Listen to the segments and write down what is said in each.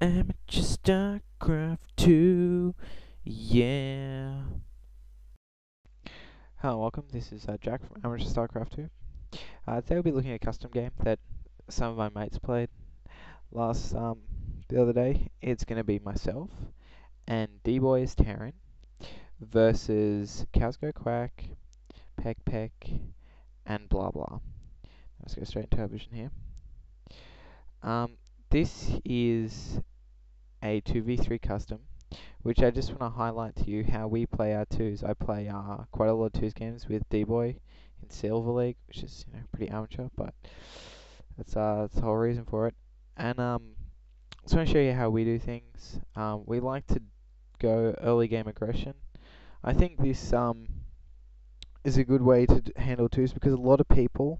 Amateur StarCraft 2, yeah. Hello, welcome. This is Jack from Amateur StarCraft 2. Today we'll be looking at a custom game that some of my mates played the other day. It's going to be myself and D-Boy is Terran versus Cows Go Quack, Peck Peck, and blah blah. Let's go straight into our vision here. This is a 2v3 custom, which I just want to highlight to you how we play our 2's. I play quite a lot of 2's games with D-Boy in Silver League, which is pretty amateur, but that's the whole reason for it. And just want to show you how we do things. We like to go early game aggression. I think this is a good way to handle 2's because a lot of people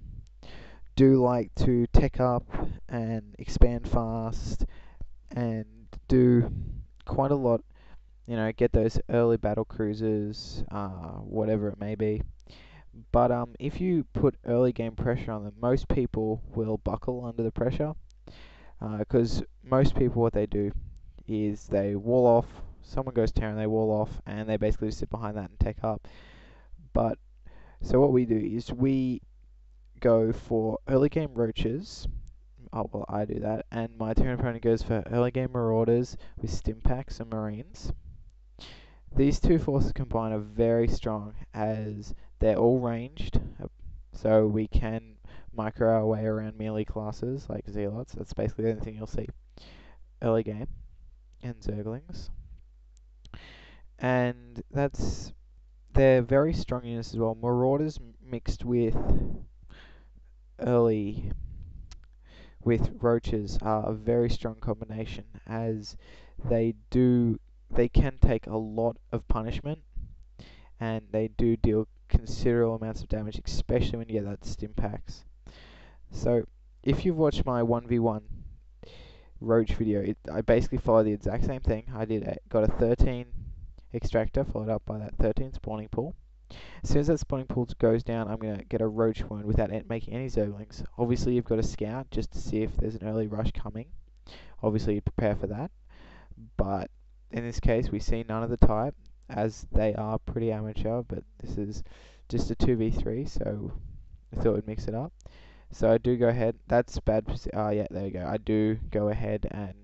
do like to tech up and expand fast and do quite a lot, get those early battle cruisers, whatever it may be. But if you put early game pressure on them, most people will buckle under the pressure, because most people, what they do is they wall off, someone goes Terran, they wall off, and they basically just sit behind that and tech up. But, so what we do is we go for early game Roaches. Oh, well, I do that, and my Terran opponent goes for early game Marauders with Stimpaks and Marines. These two forces combined are very strong as they're all ranged, so we can micro our way around melee classes like Zealots. That's basically the only thing you'll see early game, and Zerglings. And they're very strong units as well. Marauders mixed with Roaches are a very strong combination, as they can take a lot of punishment, and they do deal considerable amounts of damage, especially when you get that Stimpaks. So, if you've watched my 1v1 Roach video, I basically followed the exact same thing. Got a 13 Extractor, followed up by that 13 spawning pool. As soon as that spawning pool goes down, I'm going to get a Roach Warren without making any Zerglings. Obviously, you've got a scout just to see if there's an early rush coming. Obviously, you prepare for that. But in this case, we see none of the type, as they are pretty amateur, but this is just a 2v3, so I thought we'd mix it up. So I do go ahead. That's bad. Yeah, there we go. I do go ahead and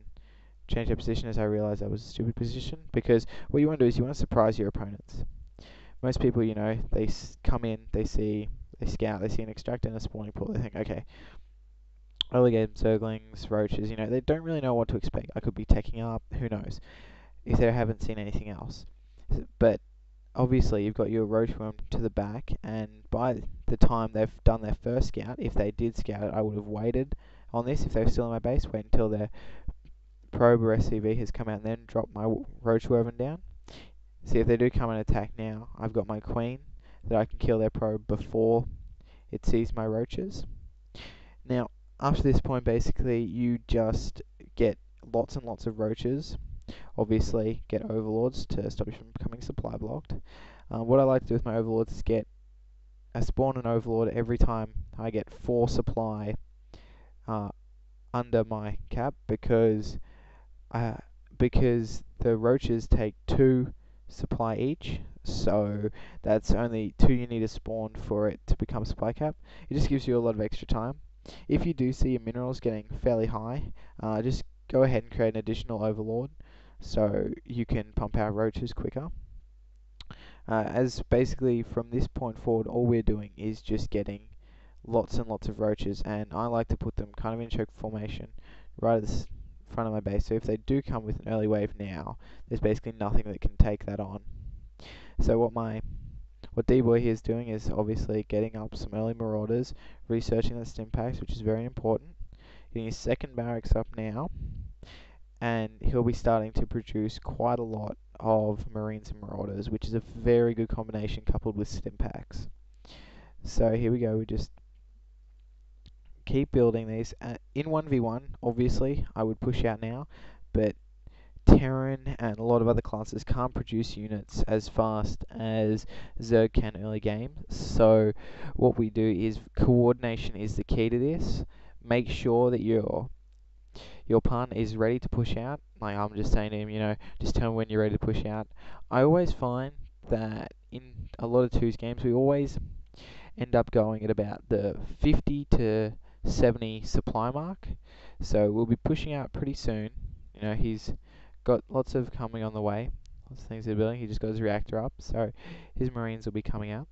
change their position, as I realize that was a stupid position, because what you want to do is you want to surprise your opponents. Most people, they come in, they scout, they see an Extractor and a spawning pool, they think, okay, early game Zerglings, Roaches, they don't really know what to expect. I could be teching up, who knows, if they haven't seen anything else. But obviously you've got your Roach Worm to the back, and by the time they've done their first scout, if they did scout it, I would have waited on this. If they were still in my base, wait until their probe or SCV has come out, and then drop my Roach Worm down. See, if they do come and attack now, I've got my Queen that I can kill their probe before it sees my Roaches. Now, after this point, basically, you just get lots and lots of Roaches. Obviously, get overlords to stop you from becoming supply blocked. What I like to do with my overlords is spawn an overlord every time I get 4 supply under my cap, because the Roaches take 2 supply each, so that's only 2 you need to spawn for it to become supply cap. It just gives you a lot of extra time. If you do see your minerals getting fairly high, just go ahead and create an additional overlord so you can pump out Roaches quicker. As basically from this point forward, all we're doing is just getting lots and lots of Roaches, and I like to put them kind of in choke formation right at the front of my base, so if they do come with an early wave now, there's basically nothing that can take that on. So what D-Boy here is doing is obviously getting up some early Marauders, researching the Stimpaks, which is very important, getting his second barracks up now, and he'll be starting to produce quite a lot of Marines and Marauders, which is a very good combination coupled with Stimpaks. So here we go, we just keep building these. In 1v1, obviously, I would push out now, but Terran and a lot of other classes can't produce units as fast as Zerg can early game. So what we do is coordination is the key to this. Make sure that your partner is ready to push out, like I'm just saying to him, just tell me when you're ready to push out. I always find that in a lot of 2's games, we always end up going at about the 50 to 70 supply mark. So we'll be pushing out pretty soon. He's got lots of coming on the way, lots of things they're building. He just got his reactor up, so his Marines will be coming out.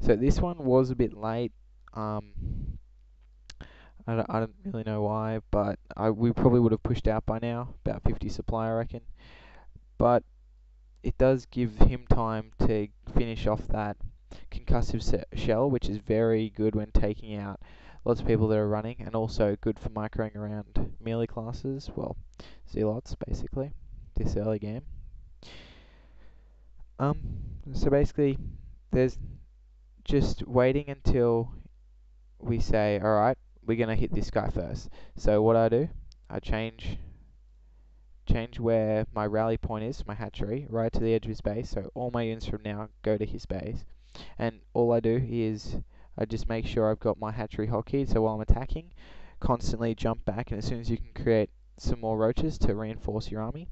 So this one was a bit late. I don't really know why, but we probably would have pushed out by now, about 50 supply, I reckon. But it does give him time to finish off that concussive shell, which is very good when taking out lots of people that are running, and also good for microing around melee classes, well, zealots, basically, this early game. So basically, there's just waiting until we say, alright, we're going to hit this guy first. So what I do, I change where my rally point is, my hatchery, right to the edge of his base, so all my units from now go to his base. And all I do is I just make sure I've got my hatchery hotkeyed, so while I'm attacking, constantly jump back, and as soon as you can create some more roaches to reinforce your army,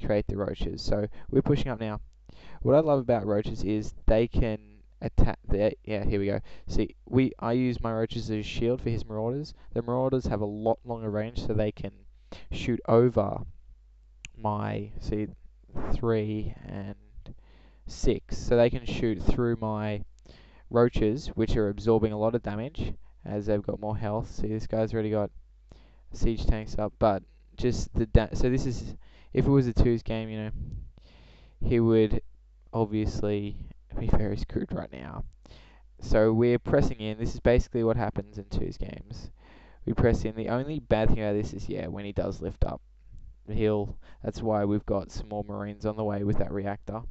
create the roaches. So we're pushing up now. What I love about roaches is they can attack. Yeah, here we go. See, I use my roaches as a shield for his marauders. The marauders have a lot longer range, so they can shoot over my 3 and 6. So they can shoot through my roaches, which are absorbing a lot of damage as they've got more health. See, this guy's already got siege tanks up, but just so this is, if it was a 2's game, he would obviously be very screwed right now. So we're pressing in. This is basically what happens in 2's games. We press in. The only bad thing about this is, when he does lift up, that's why we've got some more Marines on the way with that reactor,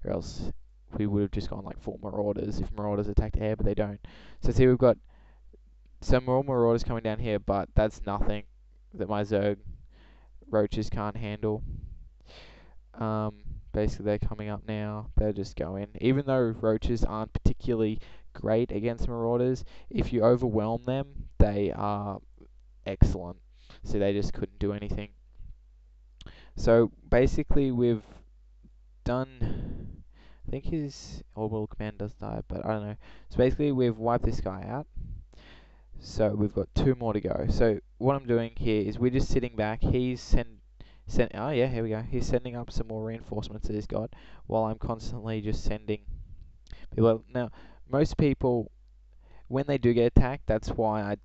or else we would have just gone like full Marauders if Marauders attacked air, but they don't. So see, we've got some more Marauders coming down here, but that's nothing that my Zerg Roaches can't handle. Basically, they're coming up now. They'll just go in. Even though Roaches aren't particularly great against Marauders, if you overwhelm them, they are excellent. So they just couldn't do anything. So basically, we've done, I think his orbital command does die, but I don't know. So basically, we've wiped this guy out. So we've got 2 more to go. So what I'm doing here is we're just sitting back. He's oh yeah, here we go. He's sending up some more reinforcements that he's got, while I'm constantly just sending people. Now, most people, when they do get attacked, that's why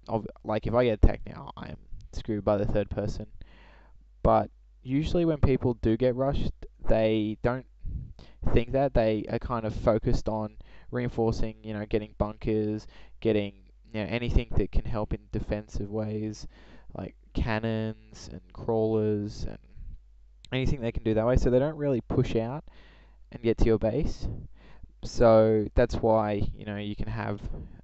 like if I get attacked now, I'm screwed by the third person. But usually when people do get rushed, they don't think that. They are kind of focused on reinforcing, getting bunkers, getting anything that can help in defensive ways, like cannons and crawlers and anything they can do that way. So they don't really push out and get to your base. So that's why you can have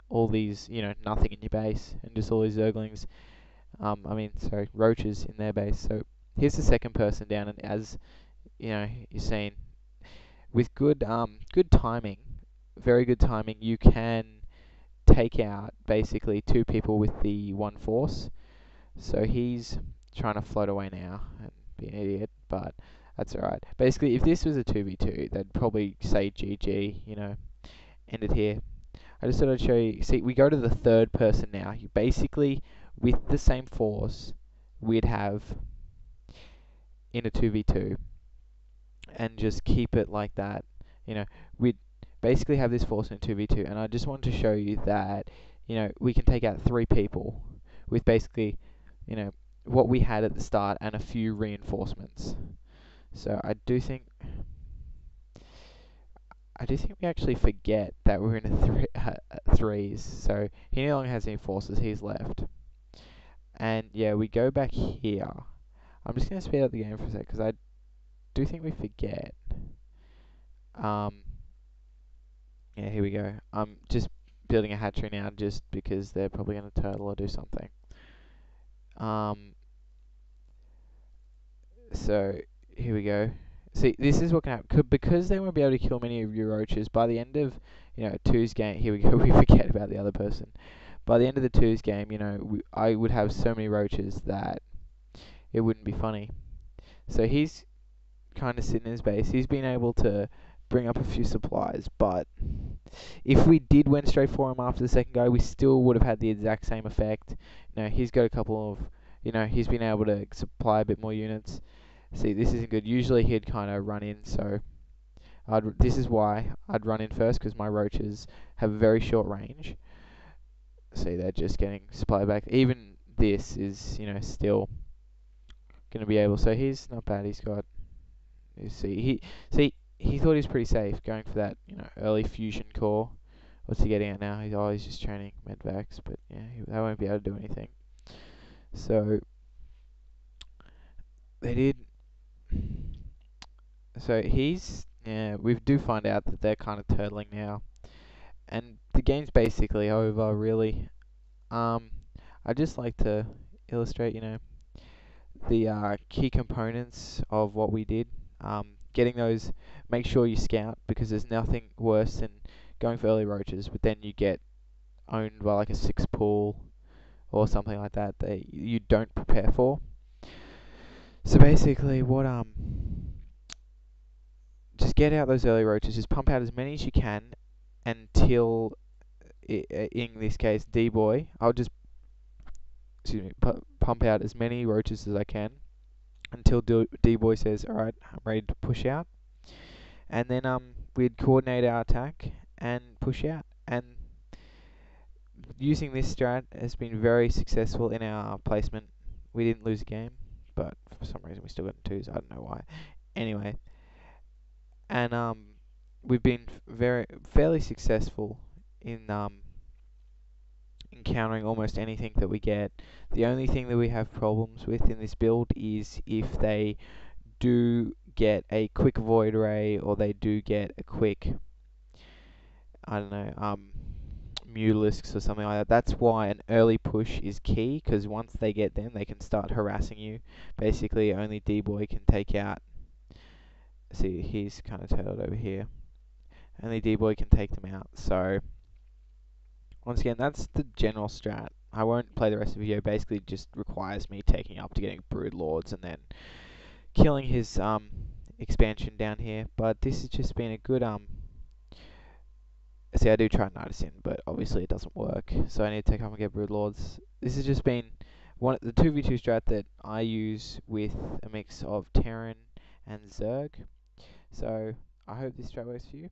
all these nothing in your base and just all these Zerglings. Roaches in their base. So here's the second person down, and as you're seeing, with good timing, very good timing, you can take out basically 2 people with the 1 force. So he's trying to float away now and be an idiot, but that's alright. Basically, if this was a 2v2, they'd probably say GG, end it here. I just thought I'd show you. See, we go to the third person now. You basically, with the same force, we'd have in a 2v2, and just keep it like that. We'd basically have this force in a 2v2, and I just wanted to show you that, we can take out 3 people with basically, what we had at the start and a few reinforcements. So I do think we actually forget that we're in a 3's. So he no longer has any forces. He's left. And yeah, we go back here. I'm just going to speed up the game for a sec, because I do think we forget. Yeah, here we go. I'm just building a hatchery now, just because they're probably going to turtle or do something. So here we go. See, this is what can happen, because they won't be able to kill many of your roaches. By the end of 2's game, here we go. We forget about the other person. By the end of the 2's game, I would have so many roaches that it wouldn't be funny. So he's kind of sitting in his base. He's been able to bring up a few supplies, but if we did went straight for him after the second go, we still would have had the exact same effect. He's got a couple of, he's been able to supply a bit more units. See, this isn't good. Usually he'd kind of run in, so this is why I'd run in first, because my roaches have a very short range. See, they're just getting supply back. Even this is, still going to be able. So he's not bad. He's got. You see, he thought he was pretty safe going for that, early fusion core. What's he getting at now? He's just training medvacs, but yeah, they won't be able to do anything. So they did. So we do find out that they're kind of turtling now, and the game's basically over, really. I just like to illustrate, the key components of what we did. Getting those, make sure you scout, because there's nothing worse than going for early roaches, but then you get owned by like a 6 pool or something like that you don't prepare for. So basically, just get out those early roaches, just pump out as many as you can until, in this case, D-Boy, I'll just, pump out as many roaches as I can until D-Boy says, alright, I'm ready to push out. And then we'd coordinate our attack and push out. And using this strat has been very successful in our placement. We didn't lose a game, but for some reason we still got 2's. I don't know why. Anyway, and we've been fairly successful in encountering almost anything that we get. The only thing that we have problems with in this build is if they do get a quick void ray, or they do get a quick, I don't know, mutalisks or something like that. That's why an early push is key, because once they get them, they can start harassing you. Basically, only D-Boy can take out. See, he's kind of turtled over here. Only D-Boy can take them out. So once again, that's the general strat. I won't play the rest of the video. Basically, just requires me taking up to getting brood lords and then killing his expansion down here. But this has just been a good See, I do try Nidus in, but obviously it doesn't work, so I need to take up and get brood lords. This has just been the 2v2 strat that I use with a mix of Terran and Zerg. So I hope this strat works for you.